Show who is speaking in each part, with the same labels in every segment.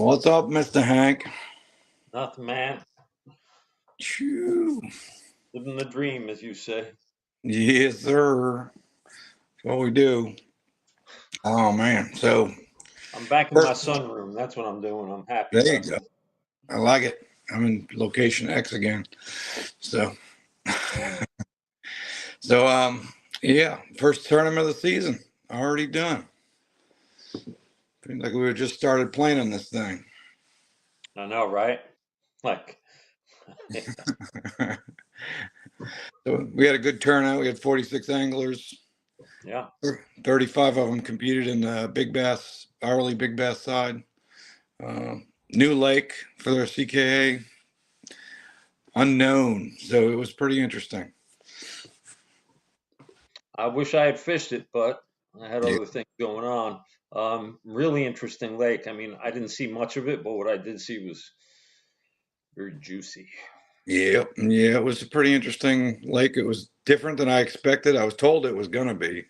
Speaker 1: What's up, Mr. Hank?
Speaker 2: Nothing, man.
Speaker 1: Shoo.
Speaker 2: Living the dream, as you say.
Speaker 1: Yes, sir. That's what we do. Oh, man. So,
Speaker 2: I'm back in my sunroom. That's what I'm doing. I'm happy.
Speaker 1: there you go. I like it. I'm in location X again. So, yeah, first tournament of the season already done. Seems like we were just started playing on this thing.
Speaker 2: I know, right? Like,
Speaker 1: So we had a good turnout. We had 46 anglers.
Speaker 2: yeah.
Speaker 1: 35 of them competed in the Big Bass, Hourly Big Bass side. New lake for their CKA. Unknown. So it was pretty interesting.
Speaker 2: I wish I had fished it, but I had other things going on. Really interesting lake. I mean, I didn't see much of it, but what I did see was very juicy.
Speaker 1: Yeah, it was a pretty interesting lake. It was different than I expected. I was told it was going to be.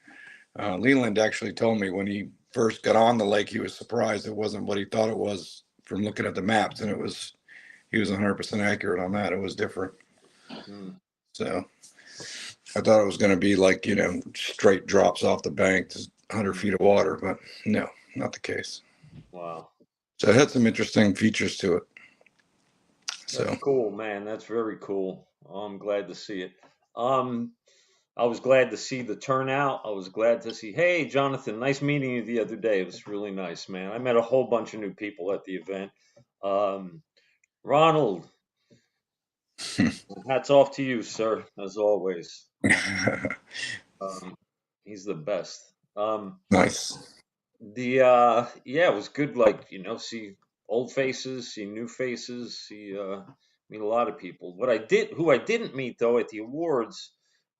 Speaker 1: Leland actually told me when he first got on the lake, he was surprised it wasn't what he thought it was from looking at the maps, and he was 100% accurate on that. It was different. So I thought it was going to be like, straight drops off the bank to 100 feet of water, but no, not the case.
Speaker 2: Wow.
Speaker 1: So it had some interesting features to it.
Speaker 2: That's cool, man. That's very cool. I'm glad to see it. I was glad to see the turnout. I was glad to see, hey, Jonathan, nice meeting you the other day. It was really nice, man. I met a whole bunch of new people at the event. Ronald, hats off to you, sir, as always. He's the best.
Speaker 1: Nice.
Speaker 2: Yeah, it was good. Like, see old faces, see new faces, see meet a lot of people. Who I didn't meet though at the awards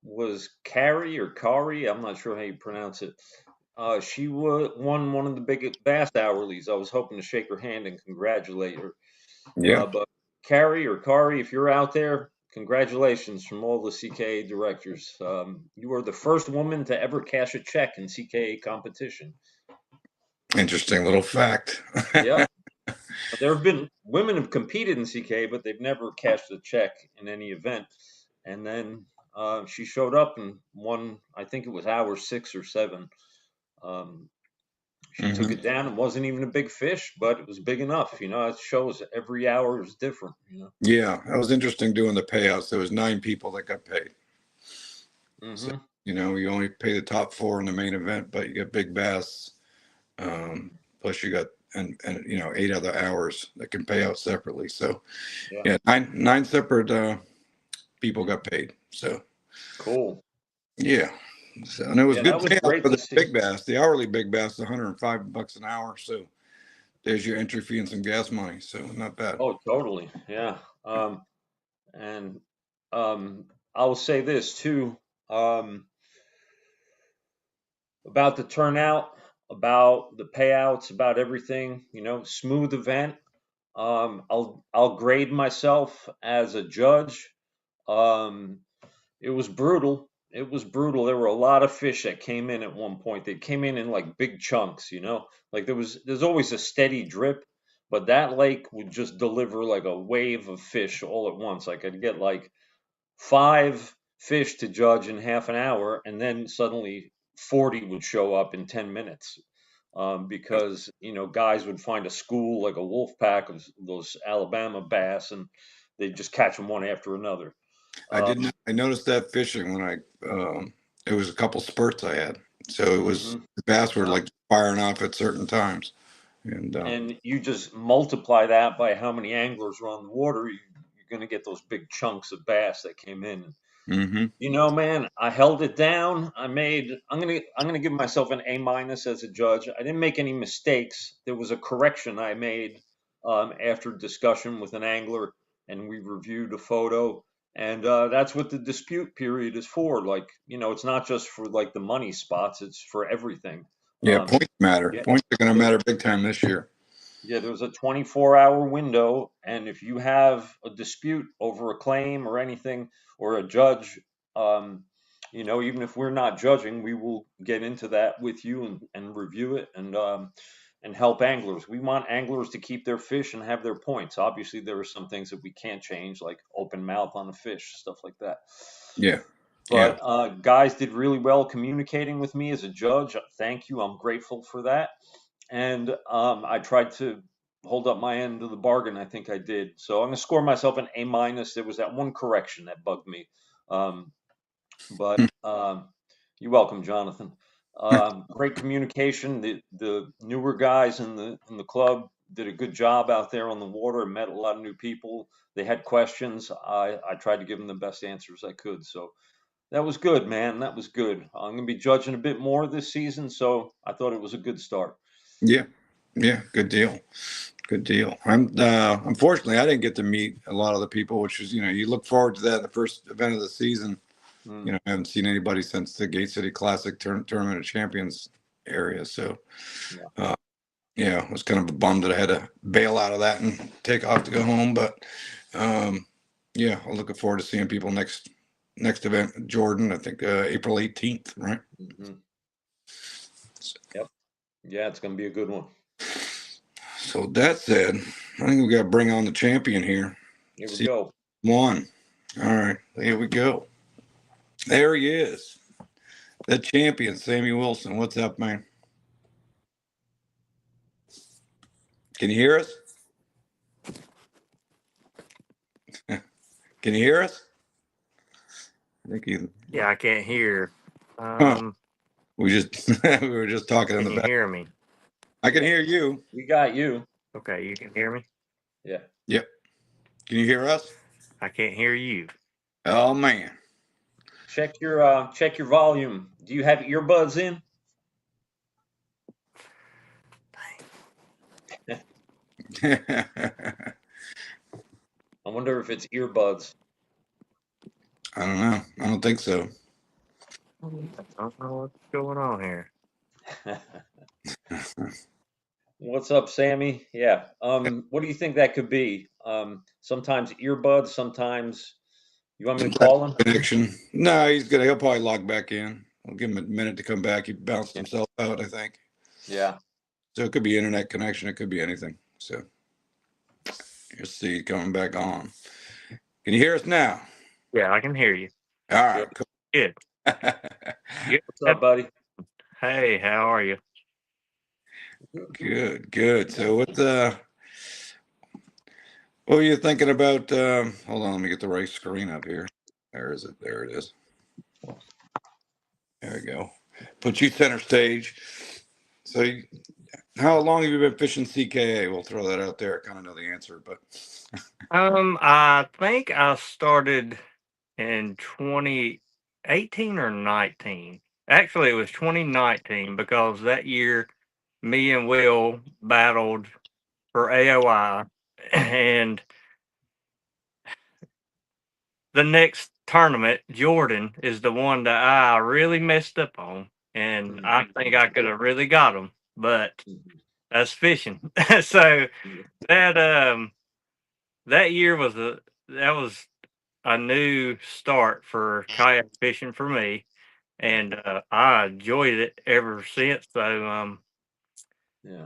Speaker 2: was Carrie or Kari. I'm not sure how you pronounce it. She won one of the big bass hourlies. I was hoping to shake her hand and congratulate her.
Speaker 1: Yeah.
Speaker 2: But Carrie or Kari, if you're out there, congratulations from all the CKA directors. You are the first woman to ever cash a check in CKA competition.
Speaker 1: Interesting little fact.
Speaker 2: Yeah. There have been women have competed in CKA, but they've never cashed a check in any event. And then she showed up and won, I think it was hour 6 or 7. She took it down. It wasn't even a big fish, but it was big enough. It shows every hour is different.
Speaker 1: Yeah, that was interesting doing the payouts. There was 9 people that got paid. So, you only pay the top 4 in the main event, but you get big bass. Plus you got and 8 other hours that can pay out separately. So yeah, nine separate people got paid. So
Speaker 2: cool.
Speaker 1: Yeah. So, and it was good payout for the big bass. The hourly big bass is $105 an hour. So there's your entry fee and some gas money. So not bad.
Speaker 2: Oh, totally. Yeah. And I'll say this too. About the turnout, about the payouts, about everything, smooth event. I'll grade myself as a judge. It was brutal. It was brutal. There were a lot of fish that came in at one point. They came in like big chunks, like there's always a steady drip, but that lake would just deliver like a wave of fish all at once. Like I'd get like 5 fish to judge in half an hour, and then suddenly 40 would show up in 10 minutes. Because guys would find a school like a wolf pack of those Alabama bass, and they'd just catch them one after another.
Speaker 1: I noticed that fishing when it was a couple spurts I had. So it was the bass were like firing off at certain times.
Speaker 2: And you just multiply that by how many anglers are on the water, you're going to get those big chunks of bass that came in. Man, I held it down. I'm gonna give myself an A- as a judge. I didn't make any mistakes. There was a correction I made after discussion with an angler, and we reviewed a photo. And that's what the dispute period is for. Like, it's not just for like the money spots; it's for everything.
Speaker 1: Yeah, points matter.
Speaker 2: Yeah.
Speaker 1: Points are going to matter big time this year.
Speaker 2: Yeah, there's a 24-hour window, and if you have a dispute over a claim or anything, or a judge, even if we're not judging, we will get into that with you and review it. And and help anglers. We want anglers to keep their fish and have their points. Obviously, there are some things that we can't change, like open mouth on a fish, stuff like that.
Speaker 1: Yeah. Yeah.
Speaker 2: But guys did really well communicating with me as a judge. Thank you. I'm grateful for that. And I tried to hold up my end of the bargain. I think I did. So I'm going to score myself an A minus. There was that one correction that bugged me. But you're welcome, Jonathan. Great communication. The newer guys in the club did a good job out there on the water. Met a lot of new people. They had questions. I tried to give them the best answers I could. So that was good, man. That was good. I'm gonna be judging a bit more this season, so I thought it was a good start.
Speaker 1: Yeah. Yeah. Good deal. Good deal. Unfortunately, I didn't get to meet a lot of the people, which is, you look forward to that, the first event of the season.
Speaker 2: Mm.
Speaker 1: I haven't seen anybody since the Gate City Classic Tournament of Champions area. So,
Speaker 2: Yeah.
Speaker 1: yeah, it was kind of a bum that I had to bail out of that and take off to go home. But yeah, I'm looking forward to seeing people next event, Jordan. I think April 18th, right?
Speaker 2: Mm-hmm. Yep. Yeah, it's gonna be a good one.
Speaker 1: So that said, I think we got to bring on the champion here.
Speaker 2: Here we go.
Speaker 1: One. All right, here we go. There he is, the champion, Sammy Wilson. What's up, man? Can you hear us? Can you hear us? I think you.
Speaker 3: Yeah, I can't hear.
Speaker 1: We were just talking in the
Speaker 3: Can you
Speaker 1: back.
Speaker 3: hear me?
Speaker 1: I can hear you.
Speaker 2: We got you.
Speaker 3: Okay, you can hear me?
Speaker 2: Yeah.
Speaker 1: Yep. Can you hear us?
Speaker 3: I can't hear you.
Speaker 1: Oh man.
Speaker 2: Check your volume. Do you have earbuds in? I wonder if it's earbuds.
Speaker 1: I don't know. I don't think so.
Speaker 3: I don't know what's going on here.
Speaker 2: What's up, Sammy? Yeah. What do you think that could be? Sometimes earbuds, sometimes you want me to call him?
Speaker 1: Connection. No, he'll probably log back in. I'll give him a minute to come back. He bounced himself out, I think.
Speaker 2: Yeah.
Speaker 1: So it could be internet connection. It could be anything. So you'll see coming back on. Can you hear us now?
Speaker 3: Yeah, I can hear you.
Speaker 1: All right. Cool.
Speaker 3: Good.
Speaker 2: What's up, buddy?
Speaker 3: Hey, how are you?
Speaker 1: Good. So what were you thinking about? Hold on, let me get the right screen up here. There is it. There it is. There we go. Put you center stage. So how long have you been fishing CKA? We'll throw that out there. I kind of know the answer, but
Speaker 3: I think I started in 2018 or 19. Actually, it was 2019 because that year me and Will battled for AOI, and the next tournament, Jordan, is the one that I really messed up on, and I think I could have really got him, but that's fishing. So that that year was a new start for kayak fishing for me, and I enjoyed it ever since. So
Speaker 2: Yeah.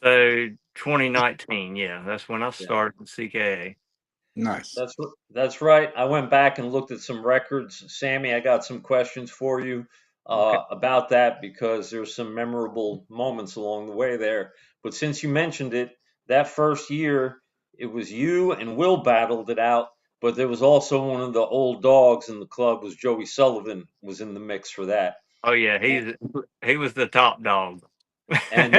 Speaker 3: so 2019, yeah, that's when I started in CKA.
Speaker 1: nice.
Speaker 2: That's right. I went back and looked at some records. Sammy, I got some questions for you about that because there's some memorable moments along the way there. But since you mentioned it, that first year, it was you and Will battled it out. But there was also one of the old dogs in the club was Joey Sullivan was in the mix for that.
Speaker 3: Oh yeah, he was the top dog.
Speaker 2: And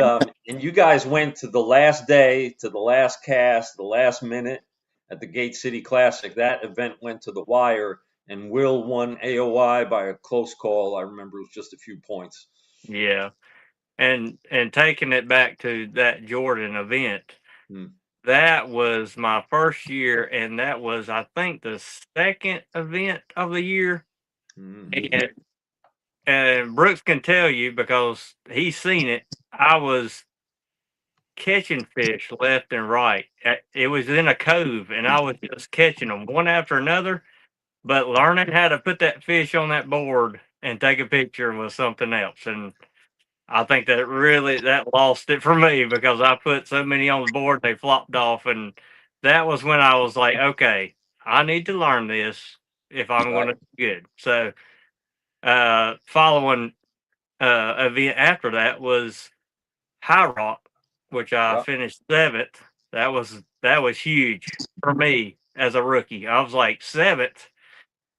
Speaker 2: you guys went to the last day, to the last cast, the last minute at the Gate City Classic. That event went to the wire, and Will won AOI by a close call. I remember it was just a few points.
Speaker 3: Yeah, and taking it back to that Jordan event, that was my first year, and that was, I think, the second event of the year. And Brooks can tell you because he's seen it. I was catching fish left and right. It was in a cove, and I was just catching them one after another. But learning how to put that fish on that board and take a picture was something else. And I think that lost it for me because I put so many on the board, they flopped off, and that was when I was like, okay, I need to learn this if I'm going to
Speaker 2: Right.
Speaker 3: do good. So, following event after that was High Rock, which I
Speaker 2: Yeah.
Speaker 3: finished 7th. That was huge for me as a rookie. I was like 7th.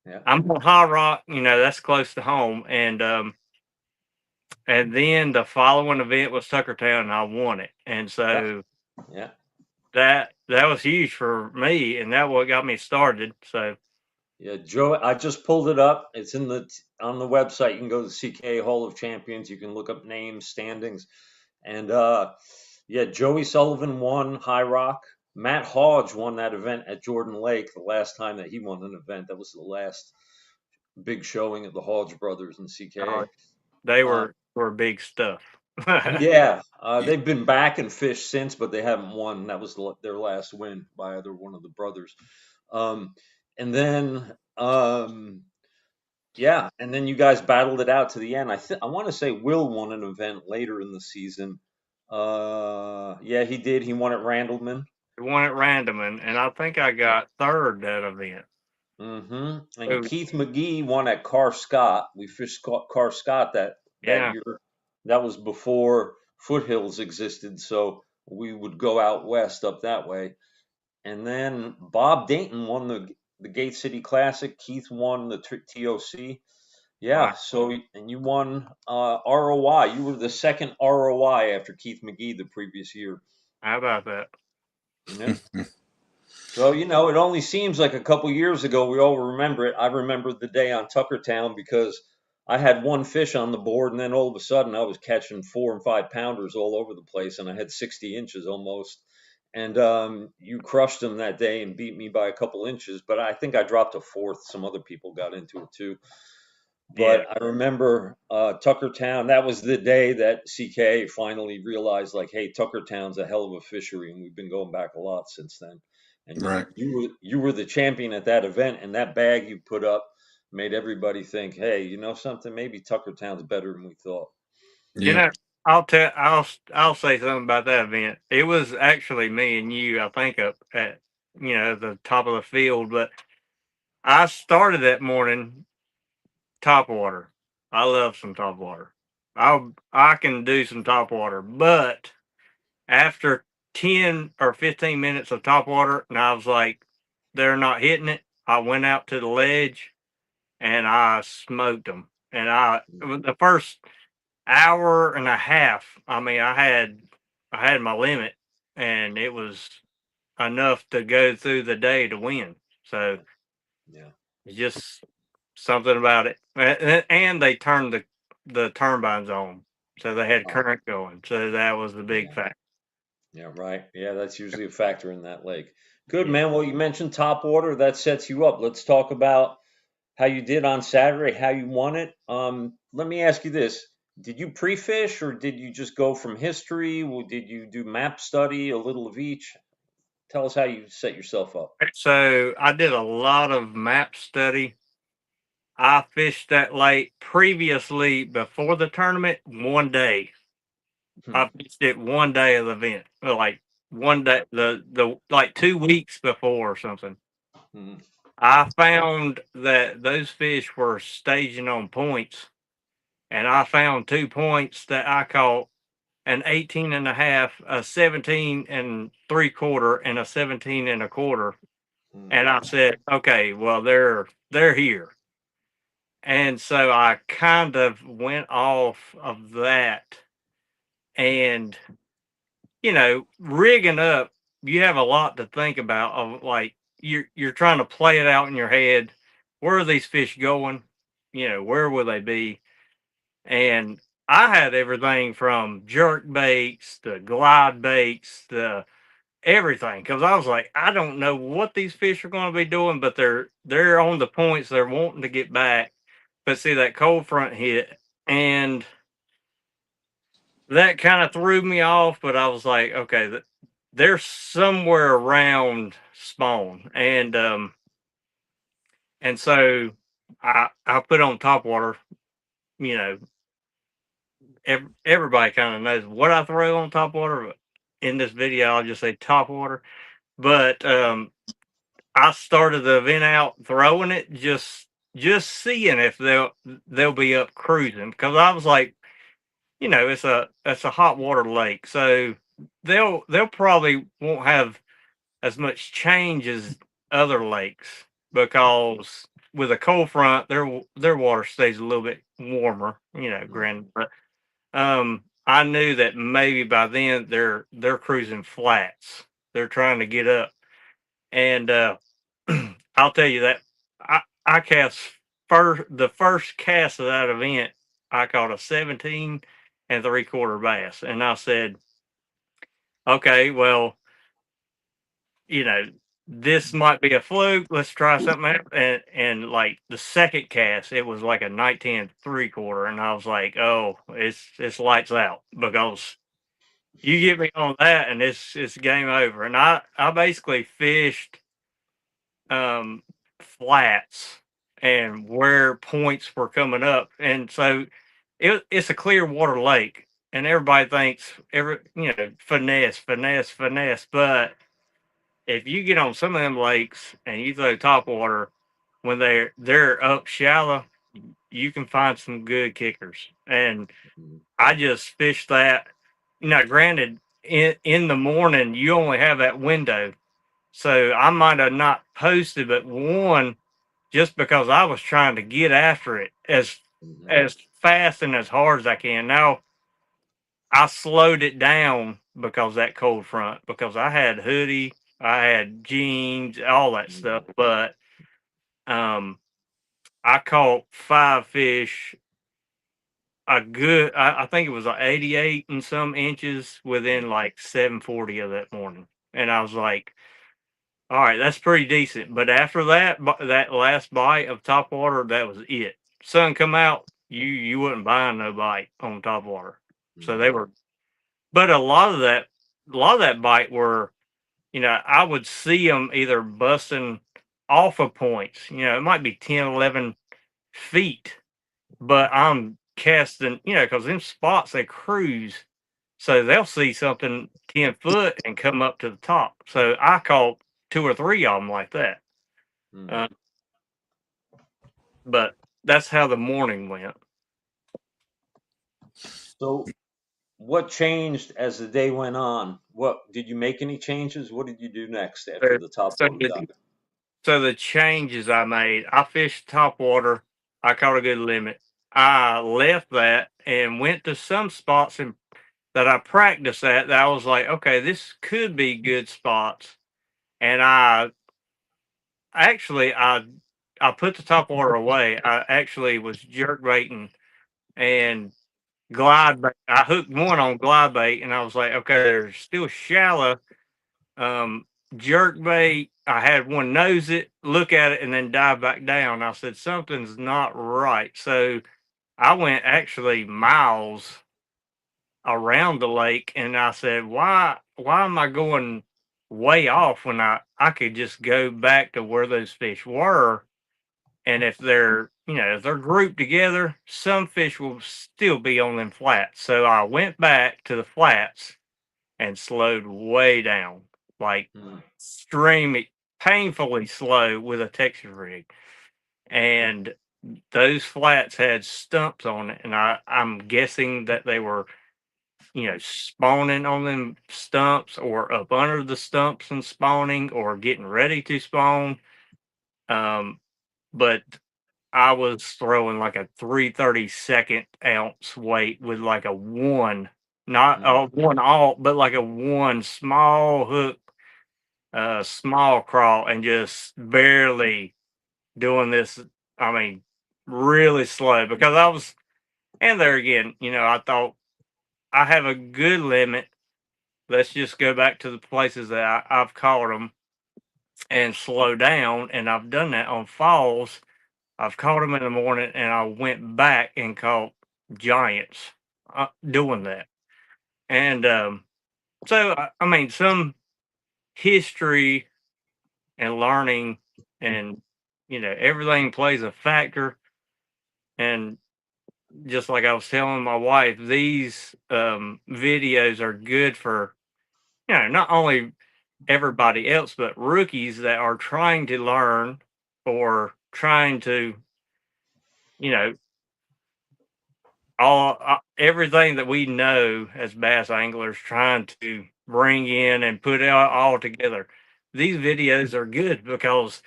Speaker 2: Yeah.
Speaker 3: I'm on High Rock, that's close to home, and then the following event was Tuckertown, and I won it. And
Speaker 2: Yeah.
Speaker 3: so
Speaker 2: Yeah.
Speaker 3: that was huge for me, and that what got me started. So
Speaker 2: Yeah, Joe, I just pulled it up. It's on the website. You can go to the CKA Hall of Champions. You can look up names, standings, and yeah, Joey Sullivan won High Rock. Matt Hodge won that event at Jordan Lake. The last time that he won an event, that was the last big showing of the Hodge brothers in
Speaker 3: uh,
Speaker 2: CKA.
Speaker 3: they
Speaker 2: Uh,
Speaker 3: were big stuff.
Speaker 2: yeah, they've been back and fished since, but they haven't won. That was their last win by either one of the brothers. Um, and then yeah, and then you guys battled it out to the end. I want to say Will won an event later in the season. Yeah, he did. He won at Randleman.
Speaker 3: Won at random, and I think I got third that event.
Speaker 2: And
Speaker 3: So,
Speaker 2: Keith McGee won at Car Scott. We fished Car Scott that
Speaker 3: yeah,
Speaker 2: year. That was before Foothills existed, so we would go out west up that way. And then Bob Dayton won the Gate City Classic. Keith won the TOC. Yeah,
Speaker 3: wow,
Speaker 2: so and you won ROI. You were the second ROI after Keith McGee the previous year.
Speaker 3: how about that?
Speaker 2: Yeah. So, it only seems like a couple years ago. We all remember it. I remember the day on Tuckertown because I had one fish on the board, and then all of a sudden I was catching 4 and 5 pounders all over the place, and I had 60 inches almost. And you crushed them that day and beat me by a couple inches, but I think I dropped a fourth. Some other people got into it too.
Speaker 3: Yeah,
Speaker 2: But I remember Tuckertown. That was the day that CK finally realized, like, hey, Tuckertown's a hell of a fishery, and we've been going back a lot since then. And
Speaker 1: Right.
Speaker 2: you were the champion at that event, and that bag you put up made everybody think, hey, you know something? Maybe Tuckertown's better than we thought.
Speaker 3: you
Speaker 1: Yeah.
Speaker 3: know, I'll say something about that event. It was actually me and you, I think, up at the top of the field, but I started that morning top water. I love some top water. I can do some top water, but after 10 or 15 minutes of top water, and I was like, they're not hitting it. I went out to the ledge and I smoked them. And the first hour and a half, I mean, I had my limit, and it was enough to go through the day to win. So
Speaker 2: Yeah,
Speaker 3: it's just something about it. And they turned the turbines on, so they had
Speaker 2: oh,
Speaker 3: current going. So that was the big
Speaker 2: yeah,
Speaker 3: factor.
Speaker 2: yeah, right. Yeah, that's usually a factor in that lake. Good,
Speaker 3: Yeah.
Speaker 2: man. Well, you mentioned top water. That sets you up. Let's talk about how you did on Saturday, how you won it. Let me ask you this. Did you pre-fish or did you just go from history? Did you do map study, a little of each? Tell us how you set yourself up.
Speaker 3: So I did a lot of map study. I fished that lake previously before the tournament 1 day.
Speaker 2: Hmm.
Speaker 3: I fished it 1 day of the event, like 1 day, the like 2 weeks before or something.
Speaker 2: Hmm.
Speaker 3: I found that those fish were staging on points, and I found 2 points that I caught: an 18 and a half, a 17 and 3/4, and a 17 and a quarter.
Speaker 2: Hmm.
Speaker 3: And I said, okay, well, they're here. And so I kind of went off of that, and rigging up, you have a lot to think about, of like you're trying to play it out in your head. Where are these fish going? Where will they be? And I had everything from jerk baits to glide baits to everything, because I was like, I don't know what these fish are going to be doing, but they're on the points. They're wanting to get back. But see, that cold front hit, and that kind of threw me off. But I was like, okay, they're somewhere around spawn, and so I put on top water, you know, everybody kind of knows what I throw on top water. But in this video, I'll just say top water. But I started the event out throwing it, just seeing if they'll be up cruising, because I was like, it's a hot water lake, so they'll probably won't have as much change as other lakes, because with a cold front, their water stays a little bit warmer, granted. But I knew that maybe by then they're cruising flats. They're trying to get up, and I'll tell you that I cast the first cast of that event. I caught a 17 and 3/4 bass, and I said, okay, well, this might be a fluke. Let's try something else. And like the second cast, it was like a 19 3/4, and I was like, oh, it's lights out, because you get me on that, and it's game over. And I basically fished flats and where points were coming up, and so it's a clear water lake, and everybody thinks finesse, but if you get on some of them lakes and you throw top water when they're up shallow, you can find some good kickers. And I just fished that. Granted, in the morning you only have that window, so I might have not posted but one, just because I was trying to get after it as fast and as hard as I can. Now I slowed it down because that cold front, because I had hoodie, I had jeans, all that stuff. But I caught 5 fish, I think it was like 88 and some inches within like 740 of that morning. And I was like, all right, that's pretty decent. But after that last bite of top water, that was it. Sun come out, you wouldn't buying no bite on top water. So they were, but a lot of that bite were, I would see them either busting off of points. It might be 10, 11 feet, but I'm casting, because them spots they cruise, so they'll see something 10 foot and come up to the top. So I caught 2 or 3 of them like that. But that's how the morning went.
Speaker 2: So what changed as the day went on? What did you make any changes? What did you do next after the top
Speaker 3: So,
Speaker 2: water got?
Speaker 3: so the changes I made, I fished top water. I caught a good limit. I left that and went to some spots that I practiced at, that I was like, okay, this could be good spots. And I put the top water away. I actually was jerk baiting and glide bait. I hooked one on glide bait, and I was like, okay, they're still shallow. Jerk bait. I had one nose it, look at it, and then dive back down. I said, something's not right. So I went actually miles around the lake, and I said, why am I going way off when I could just go back to where those fish were? And if they're grouped together, some fish will still be on them flats. So I went back to the flats and slowed way down, like extremely painfully slow with a Texas rig. And those flats had stumps on it, and I'm guessing that they were, spawning on them stumps, or up under the stumps and spawning, or getting ready to spawn. But I was throwing like a 3/32 ounce weight with like a one, not a one alt, but like a one small hook, small crawl, and just barely doing this. I mean, really slow, because and there again, I thought I have a good limit. Let's just go back to the places that I've caught them and slow down. And I've done that on falls. I've caught them in the morning, and I went back and caught giants doing that. And so, I mean, some history and learning, and everything plays a factor. And just like I was telling my wife, these videos are good for, not only everybody else, but rookies that are trying to learn or trying to, you know, all everything that we know as bass anglers, trying to bring in and put it all together. These videos are good because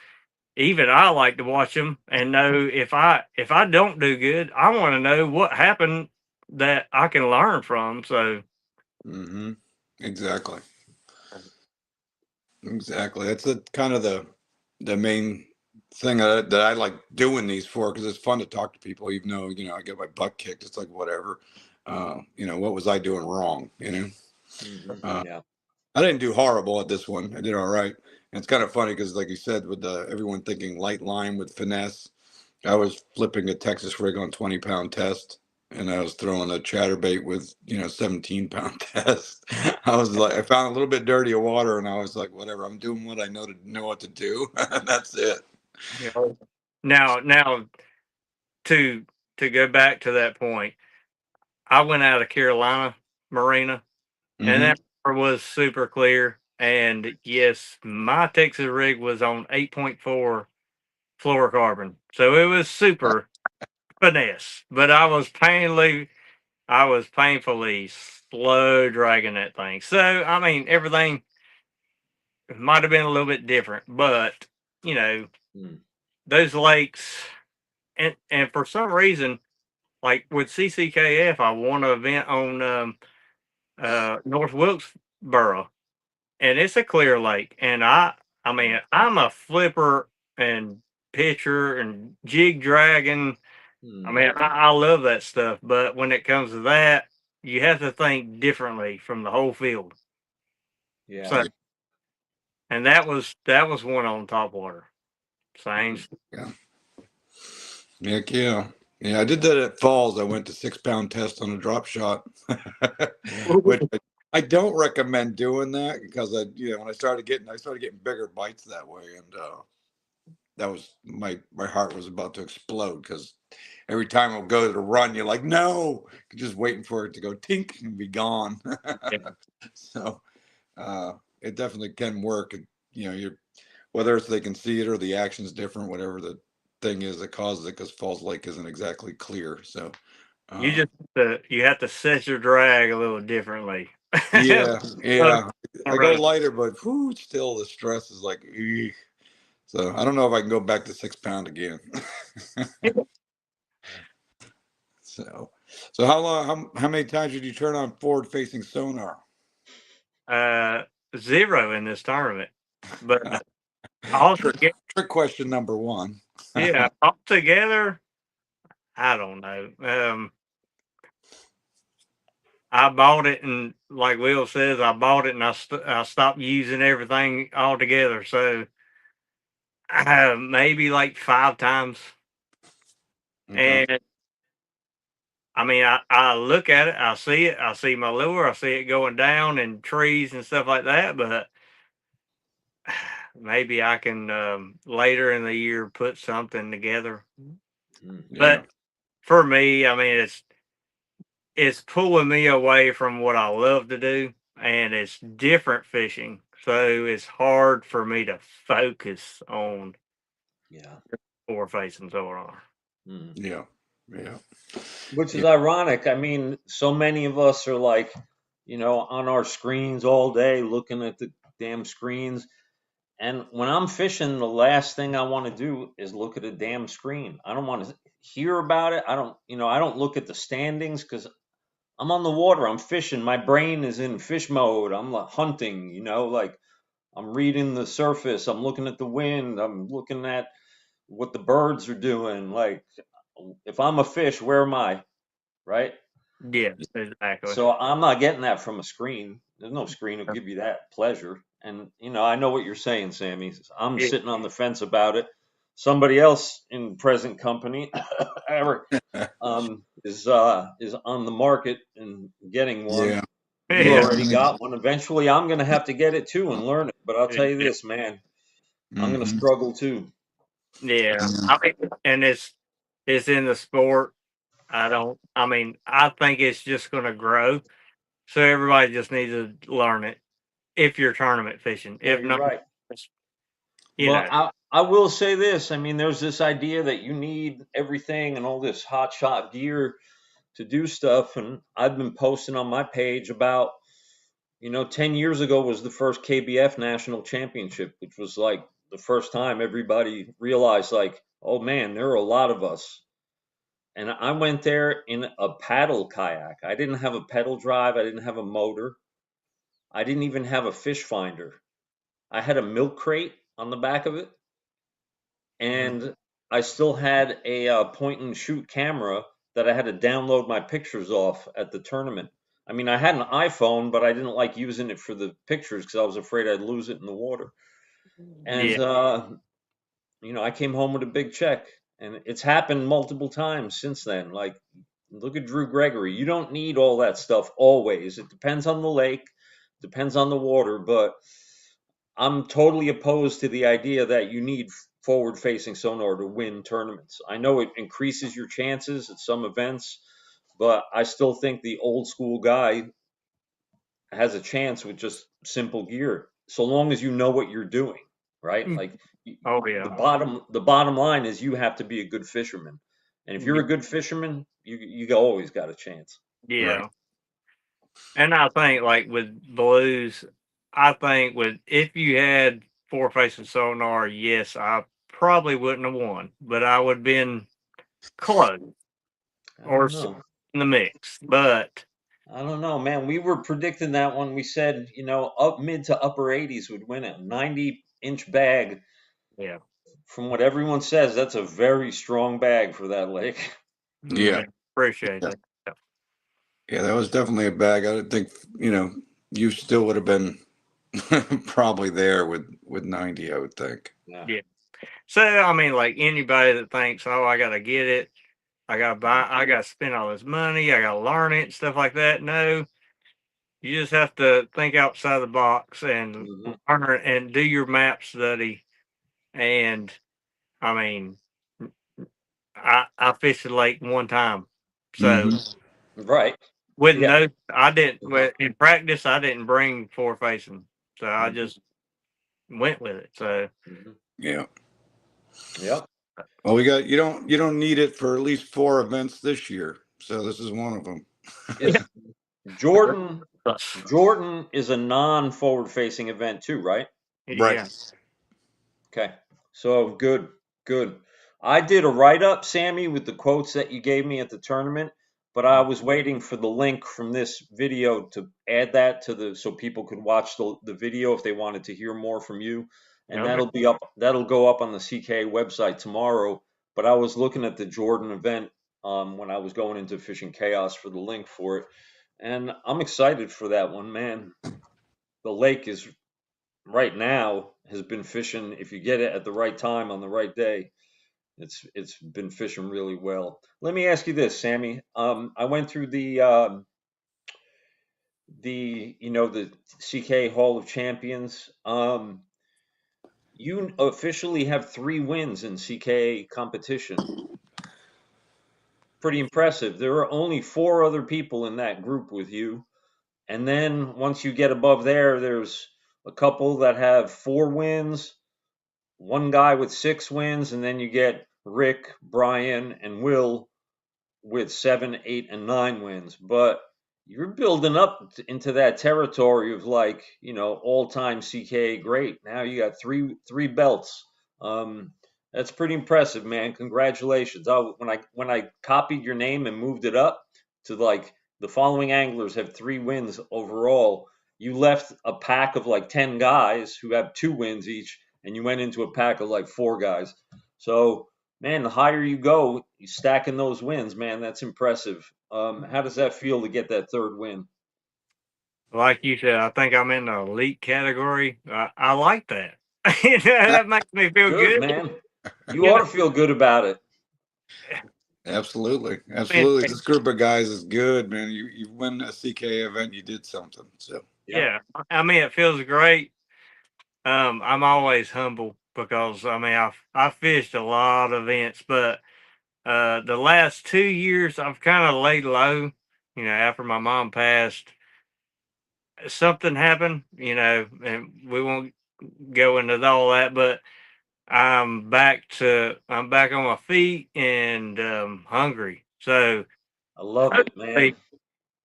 Speaker 3: even I like to watch them and know if I don't do good, I want to know what happened that I can learn from. So
Speaker 1: Mm-hmm. Exactly. Exactly. That's the kind of the main thing that I like doing these for, because it's fun to talk to people, even though, I get my butt kicked. It's like, whatever. What was I doing wrong?
Speaker 2: Yeah.
Speaker 1: I didn't do horrible at this one. I did all right. And it's kind of funny because, like you said, with everyone thinking light line with finesse, I was flipping a Texas rig on 20-pound test, and I was throwing a chatterbait with 17-pound test. I was like, I found a little bit dirty of water, and I was like, whatever. I'm doing what I know what to do. That's it.
Speaker 3: now to go back to that point, I went out of Carolina Marina, and that water was super clear. And yes, my Texas rig was on 8.4 fluorocarbon, so it was super finesse. But I was painfully slow dragging that thing. So I mean, everything might have been a little bit different, but those lakes, and for some reason, like with CCKF, I won an event on North Wilkesboro, and it's a clear lake. And I mean, I'm a flipper and pitcher and jig dragging. I mean, I love that stuff. But when it comes to that, you have to think differently from the whole field.
Speaker 2: Yeah.
Speaker 3: So, and that was one on top water. Same.
Speaker 1: Yeah. Heck yeah. Yeah, I did that at Falls. I went to 6-pound test on a drop shot, which I don't recommend doing that, because when I started getting bigger bites that way, and that was my heart was about to explode, because every time I'll go to run, you're like, no, you're just waiting for it to go tink and be gone. So it definitely can work. You're whether it's they can see it or the action's different, whatever the thing is that causes it, because Falls Lake isn't exactly clear. So
Speaker 3: You have to set your drag a little differently.
Speaker 1: yeah. I go lighter, but still the stress is like, eek. So I don't know if I can go back to 6-pound again. So how long? How many times did you turn on forward-facing sonar?
Speaker 3: 0 in this tournament, but
Speaker 1: trick question number one.
Speaker 3: Yeah, altogether, I don't know. I bought it, and like Will says, I bought it, and I stopped using everything altogether. So maybe like 5 times.
Speaker 1: Okay.
Speaker 3: And I mean, I look at it, I see it, I see my lure, I see it going down and trees and stuff like that. But maybe I can later in the year put something together. But for me, I mean, it's pulling me away from what I love to do, and it's different fishing. So it's hard for me to focus on forward facing sonar.
Speaker 1: Yeah.
Speaker 2: Which is ironic. I mean, so many of us are like, on our screens all day looking at the damn screens. And when I'm fishing, the last thing I want to do is look at a damn screen. I don't want to hear about it. I don't look at the standings, because I'm on the water. I'm fishing. My brain is in fish mode. I'm like hunting, like I'm reading the surface. I'm looking at the wind. I'm looking at what the birds are doing. Like, if I'm a fish, where am I? Right?
Speaker 3: Yeah, exactly.
Speaker 2: So I'm not getting that from a screen. There's no screen that'll give you that pleasure. And I know what you're saying, Sammy. I'm sitting on the fence about it. Somebody else in present company is on the market and getting one.
Speaker 1: Yeah.
Speaker 2: You already got one. Eventually, I'm going to have to get it too and learn it. But I'll tell you this, man, I'm going to struggle too.
Speaker 3: Yeah, I mean, and it's in the sport. I mean, I think it's just going to grow. So everybody just needs to learn it if you're tournament fishing.
Speaker 2: Yeah,
Speaker 3: If
Speaker 2: you're
Speaker 3: not,
Speaker 2: right.
Speaker 3: you
Speaker 2: Well,
Speaker 3: know,
Speaker 2: I will say this. I mean, there's this idea that you need everything and all this hot shot gear to do stuff. And I've been posting on my page about, 10 years ago was the first KBF national championship, which was like the first time everybody realized, like, oh man, there are a lot of us. And I went there in a paddle kayak. I didn't have a pedal drive. I didn't have a motor. I didn't even have a fish finder. I had a milk crate on the back of it, and I still had a point and shoot camera that I had to download my pictures off at the tournament. I mean, I had an iPhone, but I didn't like using it for the pictures because I was afraid I'd lose it in the water. And
Speaker 3: yeah.
Speaker 2: I came home with a big check, and it's happened multiple times since then. Like, look at Drew Gregory. You don't need all that stuff always. It depends on the lake, depends on the water, but I'm totally opposed to the idea that you need forward facing sonar to win tournaments. I know it increases your chances at some events, but I still think the old school guy has a chance with just simple gear, so long as you know what you're doing, right? Like,
Speaker 3: Oh
Speaker 2: the
Speaker 3: yeah.
Speaker 2: bottom line is you have to be a good fisherman, and if you're a good fisherman, you always got a chance.
Speaker 3: Yeah.
Speaker 1: Right.
Speaker 3: And I think like with Blues, I think with if you had four facing sonar, yes, I probably wouldn't have won, but I would have been close
Speaker 2: I
Speaker 3: or
Speaker 2: don't know.
Speaker 3: in the mix. But
Speaker 2: I don't know, man. We were predicting that when we said, up mid to upper 80s would win it. 90-inch bag.
Speaker 3: yeah,
Speaker 2: From what everyone says, that's a very strong bag for that lake.
Speaker 1: Yeah.
Speaker 3: appreciate
Speaker 1: Yeah.
Speaker 3: that.
Speaker 1: Yeah, that was definitely a bag. I think, you still would have been probably there with 90, I would think.
Speaker 3: Yeah. So I mean, like anybody that thinks, oh, I gotta get it, I gotta buy, I gotta spend all this money, I gotta learn it, stuff like that. No, you just have to think outside the box and
Speaker 2: Mhm.
Speaker 3: learn and do your map study. And I mean, I fished the lake one time, so
Speaker 1: Mhm.
Speaker 2: Right.
Speaker 3: with
Speaker 2: Yeah.
Speaker 3: no, I didn't in practice. I didn't bring four facing, so I just went with it. So
Speaker 2: Mhm.
Speaker 1: Yeah.
Speaker 2: Yep.
Speaker 1: Well, you don't need it for at least 4 events this year. So this is one of them.
Speaker 2: Is Jordan Jordan is a non-forward facing event too, right?
Speaker 3: yeah,
Speaker 1: Right.
Speaker 2: Okay. So good, good. I did a write-up, Sammy, with the quotes that you gave me at the tournament, but I was waiting for the link from this video to add that to so people could watch the video if they wanted to hear more from you. And
Speaker 3: okay.
Speaker 2: that'll go up on the CKA website tomorrow. But I was looking at the Jordan event when I was going into Fishing Chaos for the link for it. And I'm excited for that one, man. The lake is right now has been fishing. If you get it at the right time on the right day, it's been fishing really well. Let me ask you this, Sammy. I went through the CK Hall of Champions. You officially have 3 wins in CK competition. Pretty impressive. There are only 4 other people in that group with you. And then once you get above there, there's a couple that have 4 wins, one guy with 6 wins, and then you get Rick, Brian, and Will with 7, 8, and 9 wins. But you're building up into that territory of, like, all-time CKA great. Now you got three belts. That's pretty impressive, man. Congratulations. When I copied your name and moved it up to, like, the following anglers have 3 wins overall, you left a pack of like 10 guys who have 2 wins each, and you went into a pack of like 4 guys. So, man, the higher you go, you stacking those wins, man. That's impressive. How does that feel to get that 3rd win?
Speaker 3: Like you said, I think I'm in the elite category. I like that. That makes me feel
Speaker 2: Good,
Speaker 3: good.
Speaker 2: man. You
Speaker 3: You
Speaker 2: ought
Speaker 3: know,
Speaker 2: to feel good about it.
Speaker 1: Absolutely.
Speaker 3: I mean,
Speaker 1: Absolutely. This group of guys is good, man. You win a CK event, you did something. So
Speaker 3: yeah. I mean, it feels great. I'm always humble because I mean I fished a lot of events, but The last 2 years, I've kind of laid low. You know, after my mom passed, something happened. You know, and we won't go into all that, but I'm back on my feet and hungry. So
Speaker 2: I love it, man.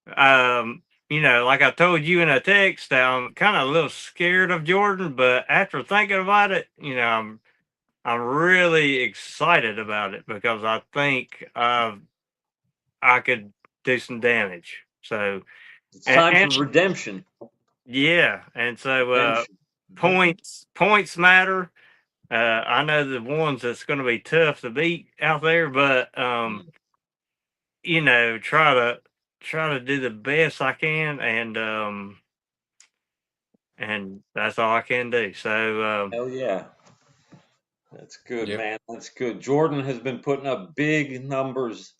Speaker 3: hopefully, you know, like I told you in a text, I'm kind of a little scared of Jordan, but after thinking about it, you know, I'm really excited about it because I think I could do some damage. So
Speaker 2: It's time for
Speaker 3: and
Speaker 2: redemption.
Speaker 3: yeah, and so
Speaker 2: Redemption.
Speaker 3: points matter. I know the ones that's going to be tough to beat out there, but you know, try to do the best I can, and that's all I can do. So
Speaker 2: Hell yeah. That's good,
Speaker 1: Yep.
Speaker 2: man. That's good. Jordan has been putting up big numbers.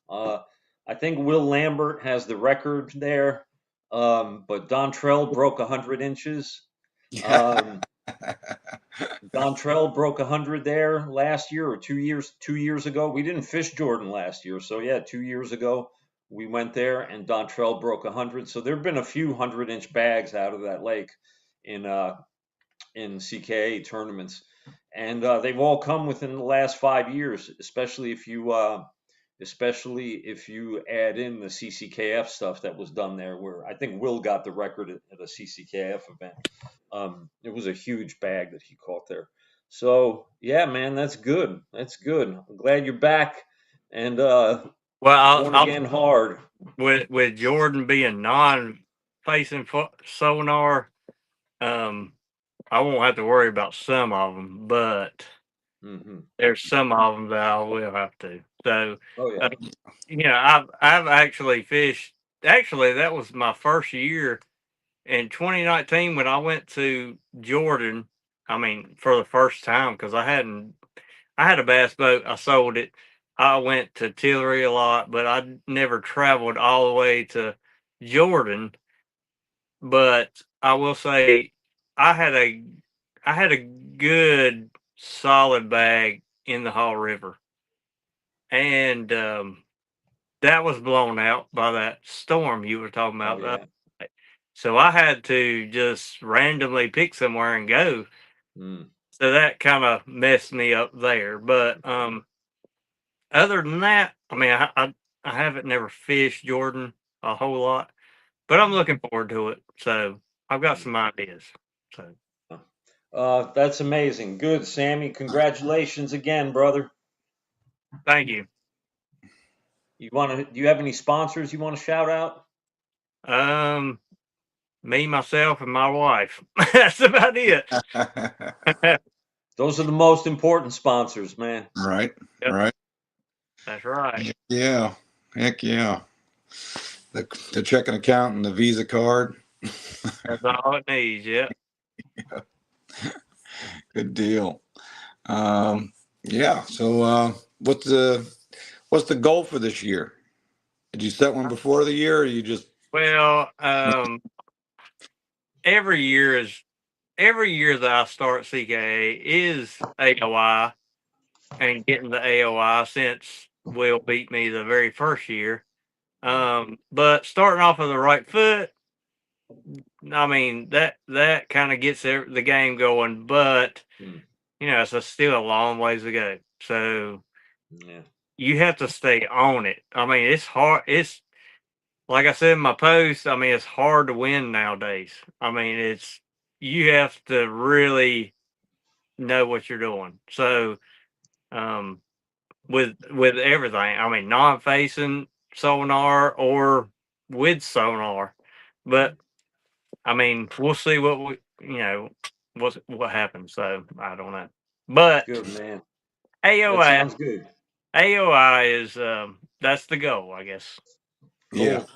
Speaker 2: I think Will Lambert has the record there, but Dontrell broke 100 inches. Um, Dontrell broke 100 there last year or 2 years. 2 years ago, we didn't fish Jordan last year, so yeah, 2 years ago we went there and Dontrell broke 100. So there've been a few 100-inch bags out of that lake in CKA tournaments, and they've all come within the last 5 years. Especially if you add in the CCKF stuff that was done there, where I think Will got the record at a CCKF event. It was a huge bag that he caught there. So yeah, man, that's good. That's good. I'm glad you're back and
Speaker 3: well,
Speaker 2: going again hard.
Speaker 3: with Jordan being non-facing sonar, I won't have to worry about some of them, but
Speaker 2: Hmm.
Speaker 3: there's some of them that I will have to. So,
Speaker 2: Oh yeah.
Speaker 3: uh, you know, I've actually fished. Actually, that was my first year in 2019 when I went to Jordan. I mean, for the first time because I had a bass boat. I sold it. I went to Tillery a lot, but I never traveled all the way to Jordan. But I will say I had a I had a good solid bag in the Hall River, and that was blown out by that storm you were talking
Speaker 2: Oh
Speaker 3: about.
Speaker 2: yeah.
Speaker 3: So I had to just randomly pick somewhere and go.
Speaker 2: Mm.
Speaker 3: So that kind of messed me up there. But other than that, I mean, I haven't never fished Jordan a whole lot, but I'm looking forward to it. So I've got some ideas. So
Speaker 2: That's amazing. Good, Sammy. Congratulations again, brother.
Speaker 3: thank you.
Speaker 2: Do you have any sponsors you want to shout out?
Speaker 3: Um, Me, myself, and my wife. That's about it.
Speaker 2: Those are the most important sponsors, man.
Speaker 1: Right.
Speaker 3: Yep,
Speaker 1: Right.
Speaker 3: that's right.
Speaker 1: Yeah. Heck yeah. The checking account and the Visa card.
Speaker 3: That's all it needs. Yeah.
Speaker 1: Good deal. Yeah. So, what's the goal for this year? Did you set one before the year, or you just?
Speaker 3: Well, every year is every year that I start CKA is AOI and getting the AOI since Will beat me the very first year. But starting off with the right foot, I mean that kind of gets the game going, but
Speaker 2: Mm.
Speaker 3: you know it's still a long ways to go. So
Speaker 2: Yeah.
Speaker 3: you have to stay on it. I mean, it's hard. It's like I said in my post. I mean, it's hard to win nowadays. I mean, it's you have to really know what you're doing. So, um, with everything, I mean, non-facing sonar or with sonar, but I mean, we'll see what you know what happens. So I don't know, but
Speaker 2: Good, man. That
Speaker 3: AOI
Speaker 2: sounds good.
Speaker 3: AOI is that's the goal, I guess.
Speaker 1: Yeah.
Speaker 2: Cool.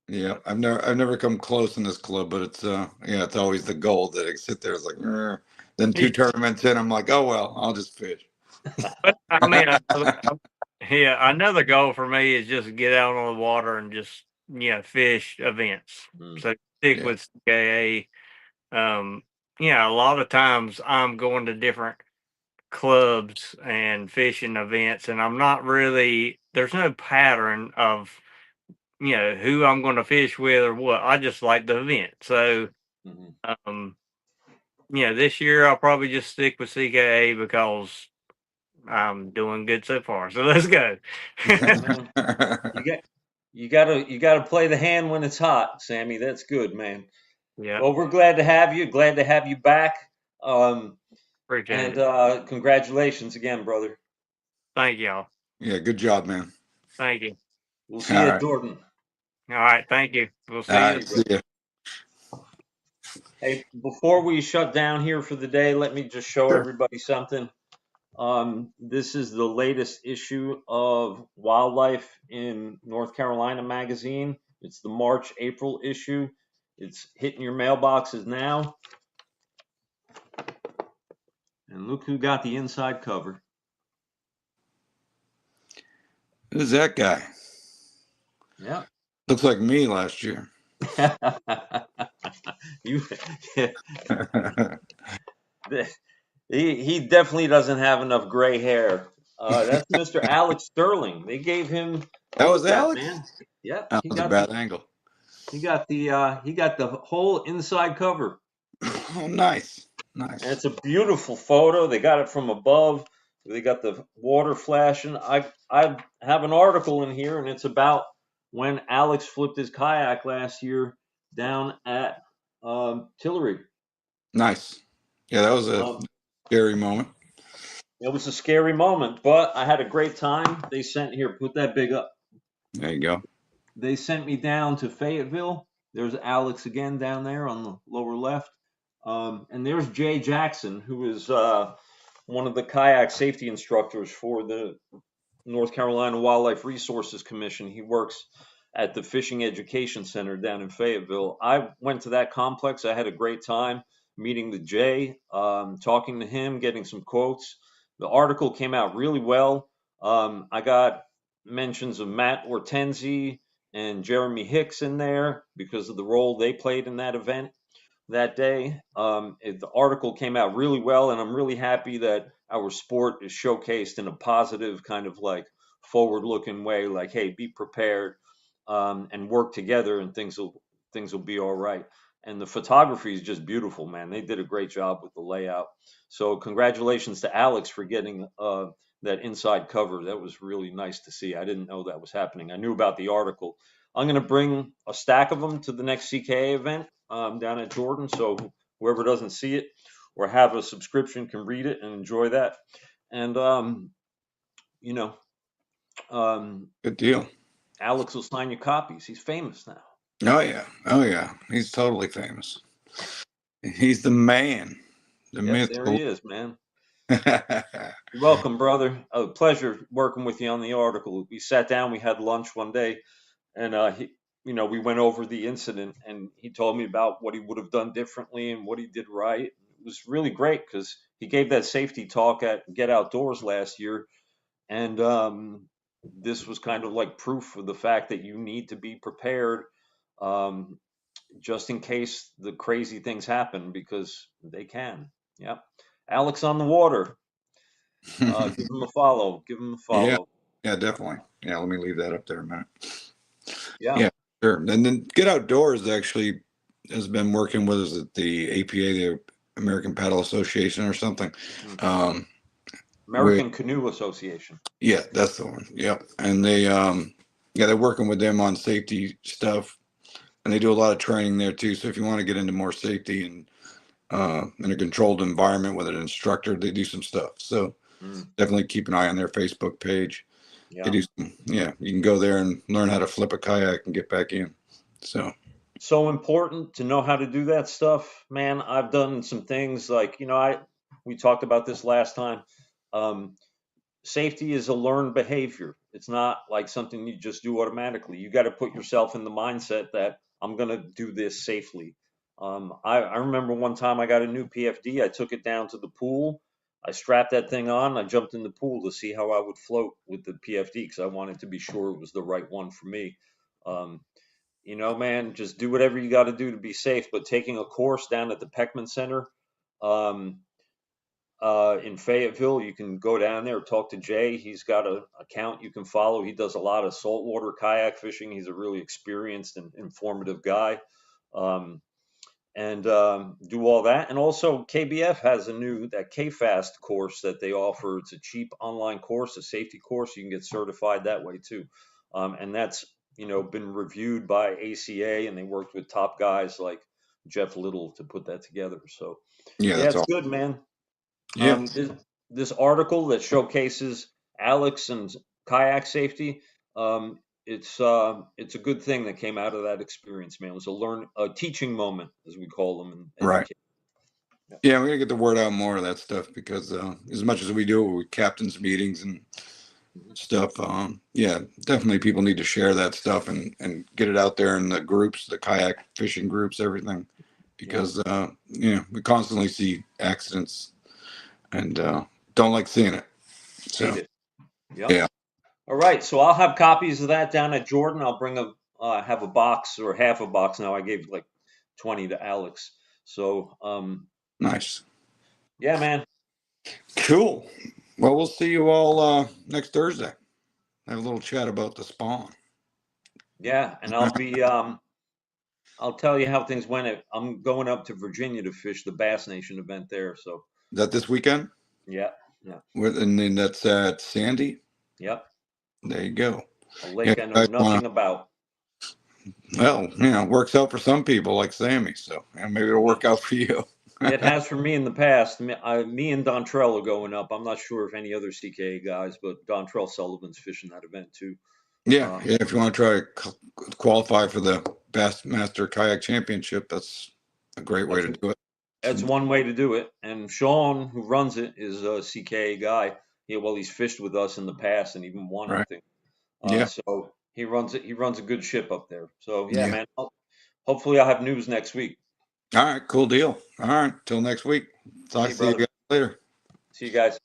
Speaker 1: Yeah. I've never come close in this club, but it's yeah, it's always the goal that I sit there. It's like, then two tournaments in, I'm like, oh well, I'll just fish.
Speaker 3: But I mean, yeah, another goal for me is just get out on the water and just fish events.
Speaker 2: Mm.
Speaker 3: So stick
Speaker 1: Yeah.
Speaker 3: with CKA. A lot of times I'm going to different clubs and fishing events, and I'm not really, there's no pattern of, who I'm going to fish with or what. I just like the event. So, this year I'll probably just stick with CKA because I'm doing good so far. So let's go.
Speaker 2: You gotta play the hand when it's hot, Sammy. That's good, man.
Speaker 3: Yeah.
Speaker 2: Well, we're glad to have you. Glad to have you back.
Speaker 3: Appreciate it.
Speaker 2: Congratulations again, brother.
Speaker 3: Thank y'all.
Speaker 1: Yeah, good job, man.
Speaker 3: Thank you.
Speaker 2: We'll see
Speaker 1: All
Speaker 2: you at
Speaker 1: right.
Speaker 2: Jordan.
Speaker 3: All right. Thank you. We'll see
Speaker 1: All
Speaker 3: you.
Speaker 1: right, see ya.
Speaker 2: Hey, before we shut down here for the day, let me just show
Speaker 1: Sure.
Speaker 2: everybody something. This is the latest issue of Wildlife in North Carolina magazine. It's the March-April issue. It's hitting your mailboxes now. And look who got the inside cover.
Speaker 1: Who's that guy?
Speaker 2: Yeah.
Speaker 1: Looks like me last year.
Speaker 2: He definitely doesn't have enough gray hair. That's Mr. Alex Sterling. They gave him.
Speaker 1: That
Speaker 2: Look
Speaker 1: was
Speaker 2: at that,
Speaker 1: Alex?
Speaker 2: man. Yeah,
Speaker 1: That was a bad angle.
Speaker 2: he got the whole inside cover.
Speaker 1: Oh, nice. Nice.
Speaker 2: And it's a beautiful photo. They got it from above. They got the water flashing. I have an article in here, and it's about when Alex flipped his kayak last year down at Tillery.
Speaker 1: Nice. Yeah, that was a scary moment.
Speaker 2: It was a scary moment, but I had a great time. They sent here, put that big up.
Speaker 1: There you go.
Speaker 2: They sent me down to Fayetteville. There's Alex again down there on the lower left. And there's Jay Jackson, who is one of the kayak safety instructors for the North Carolina Wildlife Resources Commission. He works at the Fishing Education Center down in Fayetteville. I went to that complex. I had a great time meeting with Jay, talking to him, getting some quotes. The article came out really well. I got mentions of Matt Ortenzi and Jeremy Hicks in there because of the role they played in that event that day. The article came out really well, and I'm really happy that our sport is showcased in a positive kind of like forward-looking way. Like, hey, be prepared and work together, and things will be all right. And the photography is just beautiful, man. They did a great job with the layout. So congratulations to Alex for getting that inside cover. That was really nice to see. I didn't know that was happening. I knew about the article. I'm going to bring a stack of them to the next CKA event down at Jordan. So whoever doesn't see it or have a subscription can read it and enjoy that. And,
Speaker 1: Good deal.
Speaker 2: Alex will sign your copies. He's famous now.
Speaker 1: Oh, yeah. Oh, yeah. He's totally famous. He's the man. The myth.
Speaker 2: There he is, man. You're welcome, brother. A pleasure working with you on the article. We sat down, we had lunch one day, and we went over the incident, and he told me about what he would have done differently and what he did right. It was really great because he gave that safety talk at Get Outdoors last year, and this was kind of like proof of the fact that you need to be prepared, just in case the crazy things happen, because they can. Yep. Alex on the water. Give him a follow. Give him a follow.
Speaker 1: Yeah, definitely. Yeah, let me leave that up there a minute.
Speaker 2: Yeah.
Speaker 1: Sure. And then Get Outdoors actually has been working with us at the APA, the American Paddle Association or something.
Speaker 2: American Canoe Association.
Speaker 1: Yeah, that's the one. Yep. And they're working with them on safety stuff, and they do a lot of training there too. So if you want to get into more safety and in a controlled environment with an instructor, they do some stuff. So definitely keep an eye on their Facebook page.
Speaker 2: Yeah.
Speaker 1: You can go there and learn how to flip a kayak and get back in. So
Speaker 2: important to know how to do that stuff, man. I've done some things like, we talked about this last time. Safety is a learned behavior. It's not like something you just do automatically. You got to put yourself in the mindset that I'm going to do this safely. I remember one time I got a new PFD. I took it down to the pool. I strapped that thing on. I jumped in the pool to see how I would float with the PFD because I wanted to be sure it was the right one for me. Man, just do whatever you got to do to be safe. But taking a course down at the Peckman Center, in Fayetteville. You can go down there, talk to Jay. He's got an account you can follow. He does a lot of saltwater kayak fishing. He's a really experienced and informative guy. Do all that. And also KBF has that KFast course that they offer. It's a cheap online course, a safety course. You can get certified that way too. And that's, been reviewed by ACA, and they worked with top guys like Jeff Little to put that together. So
Speaker 1: Yeah,
Speaker 2: yeah,
Speaker 1: that's
Speaker 2: it's
Speaker 1: all.
Speaker 2: good, man.
Speaker 1: Yeah.
Speaker 2: This article that showcases Alex and kayak safety, it's a good thing that came out of that experience, man. It was a teaching moment, as we call them in
Speaker 1: Right.
Speaker 2: education.
Speaker 1: Yeah, we're gonna get the word out more of that stuff because as much as we do with captains meetings and stuff, yeah, definitely people need to share that stuff and get it out there in the groups, the kayak fishing groups, everything, because we constantly see accidents and don't like seeing it. So
Speaker 2: Hate it. Yep.
Speaker 1: yeah,
Speaker 2: All right, so I'll have copies of that down at Jordan. I'll have a box or half a box now. I gave like 20 to Alex. So
Speaker 1: nice,
Speaker 2: yeah, man.
Speaker 1: cool. Well, we'll see you all next Thursday. Have a little chat about the spawn.
Speaker 2: Yeah, and I'll tell you how things went. I'm going up to Virginia to fish the Bass Nation event there. So
Speaker 1: Is that this weekend?
Speaker 2: yeah.
Speaker 1: And then that's at Sandy.
Speaker 2: Yep.
Speaker 1: There you go.
Speaker 2: A lake I know
Speaker 1: guys
Speaker 2: nothing about.
Speaker 1: Well, it works out for some people like Sammy, so maybe it'll work out for you.
Speaker 2: It has for me in the past. Me and Dontrell are going up. I'm not sure if any other CKA guys, but Dontrell Sullivan's fishing that event too.
Speaker 1: Yeah, if you want to try to qualify for the Bassmaster Kayak Championship, that's a great way to do it.
Speaker 2: That's one way to do it. And Sean, who runs it, is a CKA guy. He's fished with us in the past and even won, I
Speaker 1: Right.
Speaker 2: think.
Speaker 1: Yeah.
Speaker 2: So he runs it. He runs a good ship up there. So yeah,
Speaker 1: Yeah.
Speaker 2: man. Hopefully I'll have news next week.
Speaker 1: All right, cool deal. All right, till next week. See you guys later.
Speaker 2: See you guys.